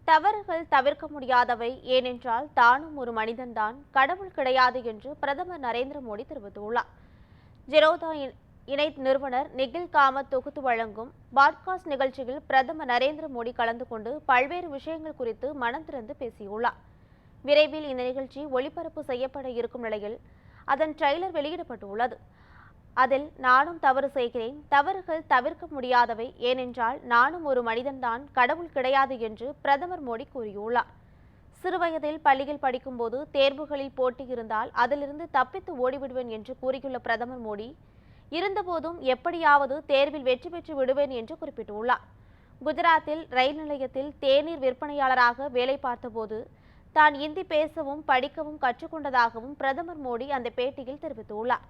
தவறுகள் தவிர்க்க முடியாதவை, ஏனென்றால் தானும் ஒரு மனிதன்தான், கடவுள் கிடையாது என்று பிரதமர் நரேந்திர மோடி தெரிவித்துள்ளார். ஜெரோதா இணை நிறுவனர் நிகில் காமத் தொகுத்து வழங்கும் பாட்காஸ்ட் நிகழ்ச்சியில் பிரதமர் நரேந்திர மோடி கலந்து கொண்டு பல்வேறு விஷயங்கள் குறித்து மனம் திறந்து பேசியுள்ளார். விரைவில் இந்த நிகழ்ச்சி ஒளிபரப்பு செய்யப்பட இருக்கும் நிலையில் அதன் ட்ரெய்லர் வெளியிடப்பட்டுள்ளது. அதில் நானும் தவறு செய்கிறேன், தவறுகள் தவிர்க்க முடியாதவை, ஏனென்றால் நானும் ஒரு மனிதன்தான், கடவுள் கிடையாது என்று பிரதமர் மோடி கூறியுள்ளார். சிறுவயதில் பள்ளியில் படிக்கும்போது தேர்வுகளில் போட்டி இருந்தால் அதிலிருந்து தப்பித்து ஓடிவிடுவேன் என்று கூறியுள்ள பிரதமர் மோடி, இருந்தபோதும் எப்படியாவது தேர்வில் வெற்றி பெற்று விடுவேன் என்று குறிப்பிட்டுள்ளார். குஜராத்தில் ரயில் நிலையத்தில் தேநீர் விற்பனையாளராக வேலை பார்த்தபோது தான் இந்தி பேசவும் படிக்கவும் கற்றுக்கொண்டதாகவும் பிரதமர் மோடி அந்த பேட்டியில் தெரிவித்துள்ளார்.